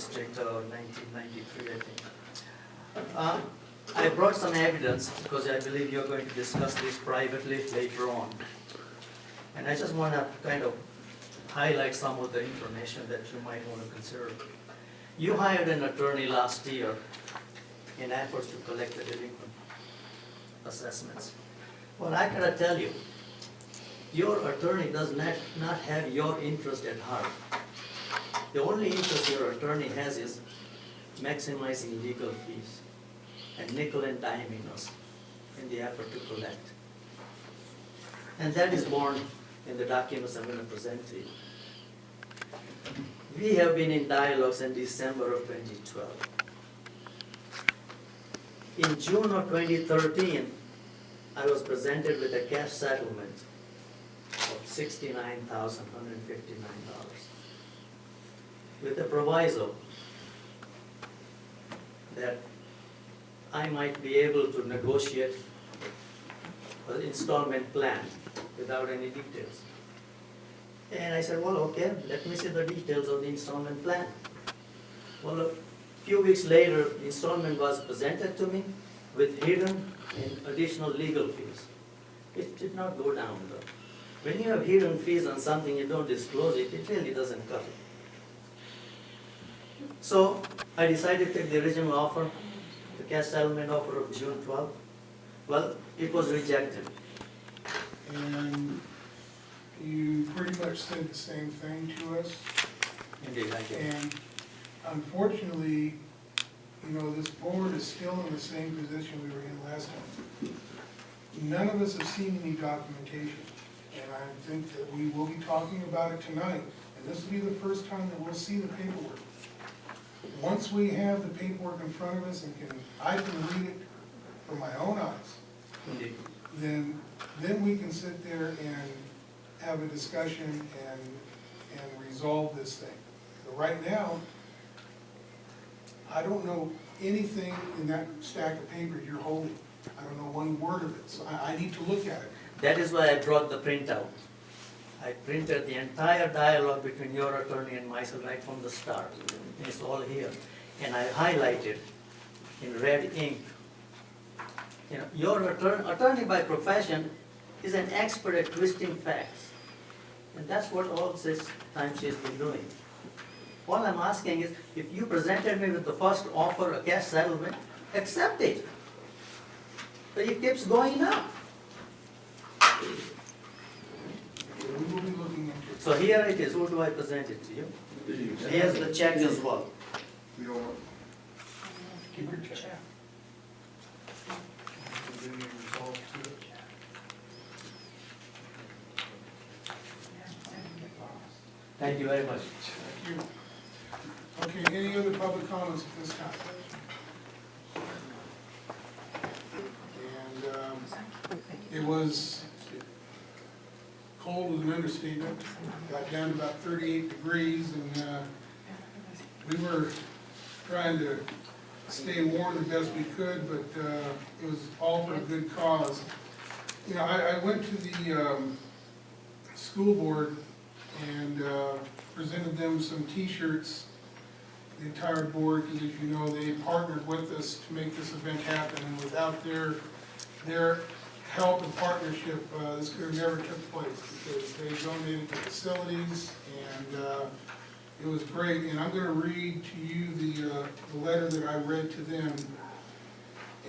District, 1993, I think. I brought some evidence because I believe you're going to discuss this privately later on. And I just want to kind of highlight some of the information that you might want to consider. You hired an attorney last year in efforts to collect the delinquent assessments. Well, I gotta tell you, your attorney does not have your interest at heart. The only interest your attorney has is maximizing legal fees and nickel and diming us in the effort to collect. And that is born in the documents I'm going to present to you. We have been in dialogues in December of 2012. In June of 2013, I was presented with a cash settlement of $69,159 with the proviso that I might be able to negotiate an installment plan without any details. And I said, well, okay, let me see the details of the installment plan. Well, a few weeks later, the installment was presented to me with hidden and additional legal fees. It did not go down though. When you have hidden fees on something you don't disclose it, it really doesn't cut it. So I decided to take the original offer, the cash settlement offer of June 12th. Well, it was rejected. And you pretty much said the same thing to us. Indeed, I did. And unfortunately, you know, this board is still in the same position we were in last time. None of us have seen any documentation. And I think that we will be talking about it tonight. And this will be the first time that we'll see the paperwork. Once we have the paperwork in front of us and I can read it from my own eyes, Indeed. then we can sit there and have a discussion and resolve this thing. But right now, I don't know anything in that stack of papers you're holding. I don't know one word of it, so I need to look at it. That is why I brought the printout. I printed the entire dialogue between your attorney and myself right from the start. It's all here. And I highlighted in red ink. You know, your attorney by profession is an expert at twisting facts. And that's what all this time she's been doing. All I'm asking is, if you presented me with the first offer, a cash settlement, accept it. But it keeps going up. We will be looking into it. So here it is. Who do I present it to you? Here's the check as well. We don't want. Keep your check. Thank you very much. Thank you. Okay, any other public comments at this time? And it was, cold was an understatement. Got down to about 38 degrees and we were trying to stay warm the best we could, but it was all for a good cause. You know, I went to the school board and presented them some t-shirts, the entire board, because as you know, they partnered with us to make this event happen, and without their help and partnership, this could have never took place, because they donated to facilities, and it was great. And I'm going to read to you the letter that I read to them.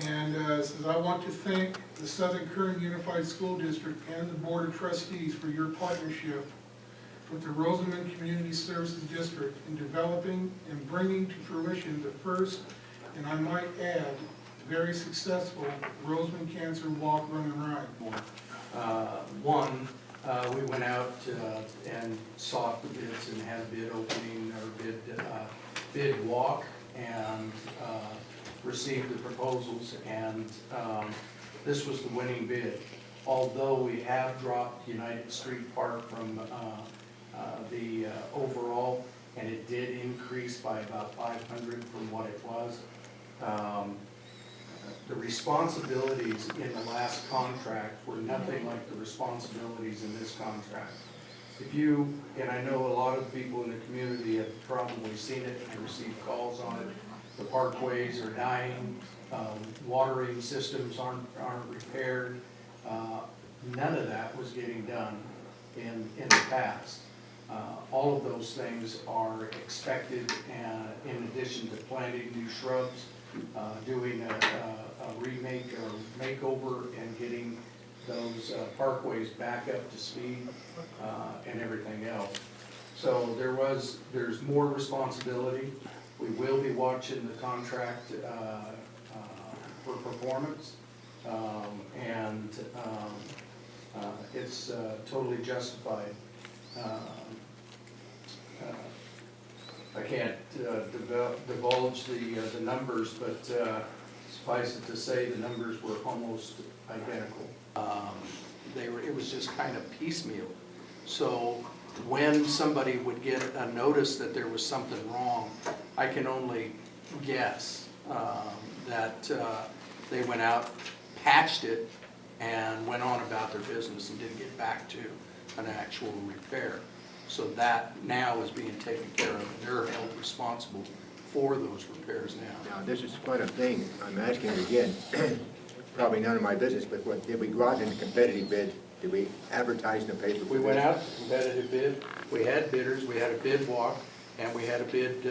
And it says, I want to thank the Southern Kern Unified School District and the Board of Trustees for your partnership with the Rosamond Community Services District in developing and bringing to fruition the first, and I might add, very successful Rosamond Camcer Walk, Run, and Ride. We went out and sought the bids and had a bid opening or bid walk and received the proposals, and this was the winning bid. Although we have dropped United Street Park from the overall, and it did increase by about 500 from what it was. The responsibilities in the last contract were nothing like the responsibilities in this contract. If you, and I know a lot of people in the community have probably seen it and received calls on it, the parkways are dying, watering systems aren't repaired. None of that was getting done in the past. All of those things are expected, in addition to planting new shrubs, doing a remake or makeover and getting those parkways back up to speed and everything else. So there's more responsibility. We will be watching the contract for performance, and it's totally justified. I can't divulge the numbers, but suffice it to say, the numbers were almost identical. It was just kind of piecemeal. So when somebody would get a notice that there was something wrong, I can only guess that they went out, patched it, and went on about their business and didn't get back to an actual repair. So that now is being taken care of. They're held responsible for those repairs now. Now, this is quite a thing. I'm asking again, probably none of my business, but what, did we go out in a competitive bid? Did we advertise in the paper? We went out to competitive bid. We had bidders. We had a bid walk, and we had a bid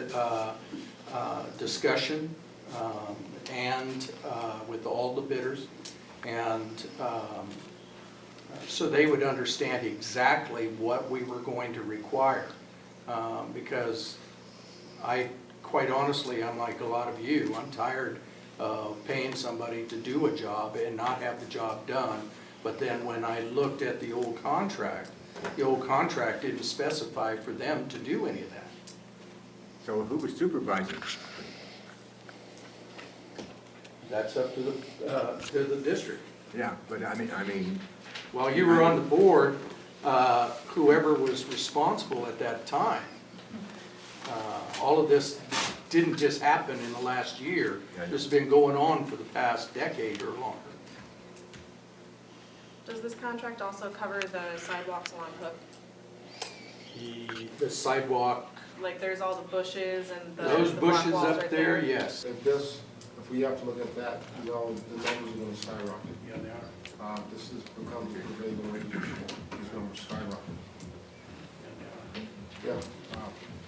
discussion, and with all the bidders. And so they would understand exactly what we were going to require. Because quite honestly, I'm like a lot of you, I'm tired of paying somebody to do a job and not have the job done. But then when I looked at the old contract didn't specify for them to do any of that. So who was supervising? That's up to the district. Yeah, but I mean, While you were on the board, whoever was responsible at that time, all of this didn't just happen in the last year. This has been going on for the past decade or longer. Does this contract also cover the sidewalks along Hook? The sidewalk, Like there's all the bushes and the those the block bushes walls up right there, yes. If we have to look at that, the numbers are gonna skyrocket. Yeah, they are. This has become the prevailing wage, these numbers skyrocket. Yeah,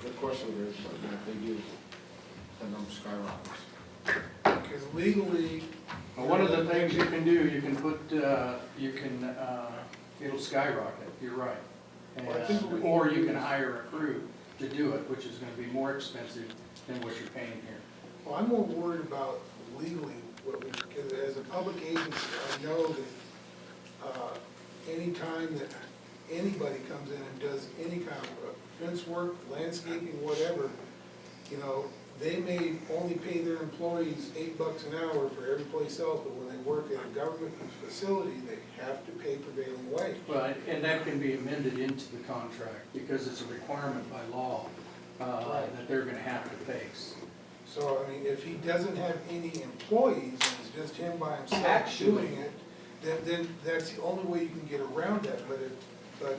good question, Greg, but if they do, the number skyrockets. Because legally. Well, one of the things you can do, you can put, it'll skyrocket, you're right. Well, I think what we Or need to you do can is- hire a crew to do it, which is gonna be more expensive than what you're paying here. Well, I'm more worried about legally, because as a public agency, I know that any time that anybody comes in and does any kind of fence work, landscaping, whatever, you know, they may only pay their employees $8 an hour for every place else, but when they work at a government facility, they have to pay prevailing wage. Well, and that can be amended into the contract, because it's a requirement by law that they're gonna have to face. So, I mean, if he doesn't have any employees, and it's just him by himself Actually- doing it, then that's the only way you can get around that, but.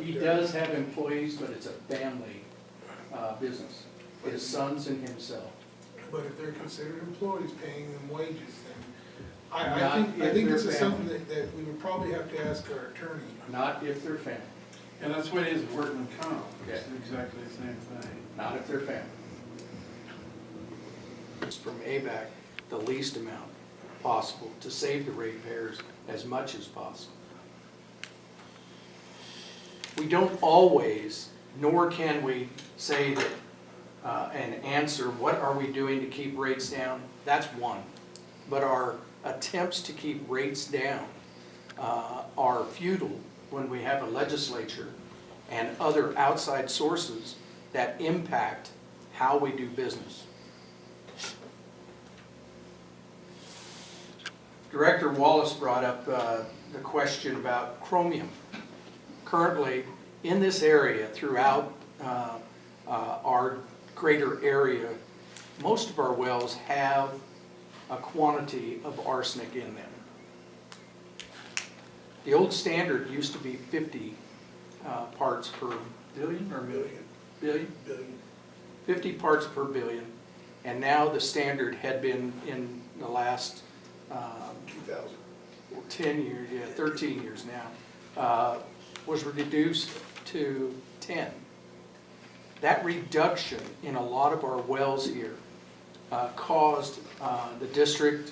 He does have employees, but it's a family business, his sons and himself. But if they're considered employees, paying them wages, then, Not I if think they're this is something family. that we would probably have to ask our attorney. Not if they're family, And that's what it is, workman comp, it's Yeah. exactly the same thing. not if they're family. It's from ABAC, the least amount possible to save the ratepayers as much as possible. We don't always, nor can we say that, and answer, what are we doing to keep rates down? That's one. But our attempts to keep rates down are futile when we have a legislature and other outside sources that impact how we do business. Director Wallace brought up the question about chromium. Currently, in this area, throughout our greater area, most of our wells have a quantity of arsenic in them. The old standard used to be 50 parts per billion or million? Billion. Billion? 50 parts per billion, and now the standard had been in the last 2,000. 10 years, 13 years now, was reduced to 10. That reduction in a lot of our wells here caused the district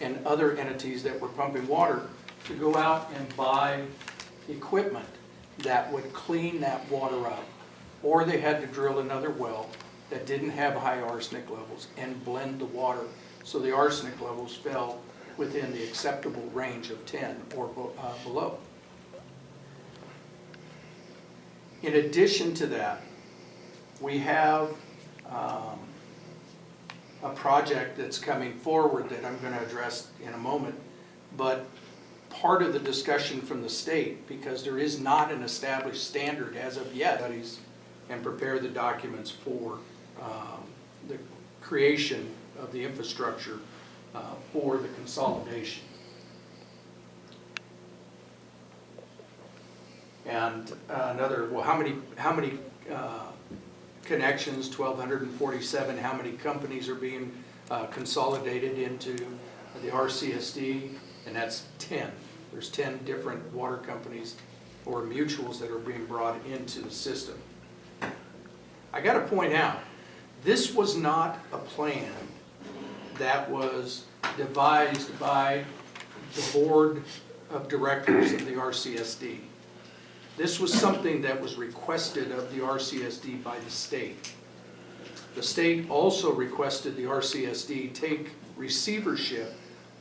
and other entities that were pumping water to go out and buy equipment that would clean that water up. Or they had to drill another well that didn't have high arsenic levels and blend the water so the arsenic levels fell within the acceptable range of 10 or below. In addition to that, we have a project that's coming forward that I'm going to address in a moment, but part of the discussion from the state, because there is not an established standard as of yet, and prepare the documents for the creation of the infrastructure for the consolidation. And another, well, how many connections? 1,247. How many companies are being consolidated into the RCSD? And that's 10. There's 10 different water companies or mutuals that are being brought into the system. I got to point out, this was not a plan that was devised by the board of directors of the RCSD. This was something that was requested of the RCSD by the state. The state also requested the RCSD take receivership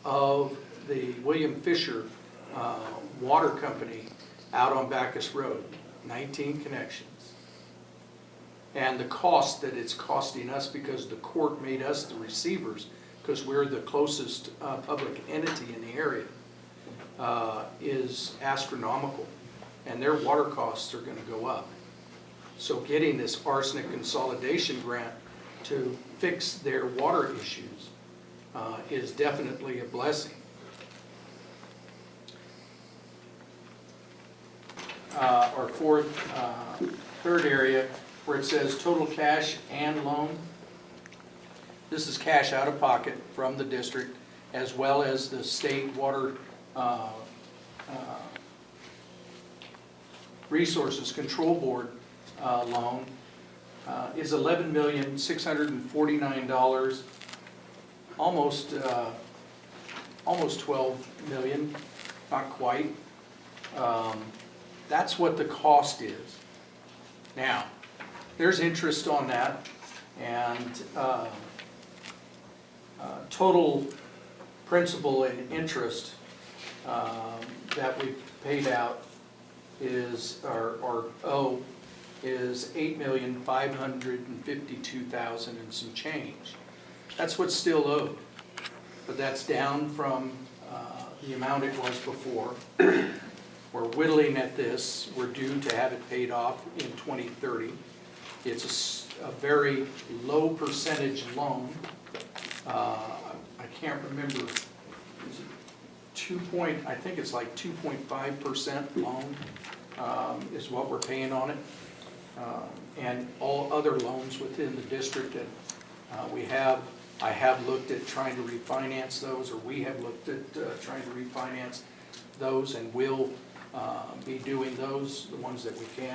of the William Fisher Water Company out on Bacchus Road, 19 connections. And the cost that it's costing us, because the court made us the receivers, because we're the closest public entity in the area, is astronomical. And their water costs are going to go up. So getting this arsenic consolidation grant to fix their water issues is definitely a blessing. Our third area, where it says total cash and loan. This is cash out of pocket from the district, as well as the state water Resources Control Board loan is $11,649,000, almost 12 million, not quite. That's what the cost is. Now, there's interest on that, and total principal and interest that we paid out is, or owe, is $8,552,000 and some change. That's what's still owed, but that's down from the amount it was before. We're whittling at this. We're due to have it paid off in 2030. It's a very low percentage loan. I can't remember. Is it I think it's like 2.5% loan is what we're paying on it. And all other loans within the district that I have looked at trying to refinance those, or we have looked at trying to refinance those, and will be doing those, the ones that we can.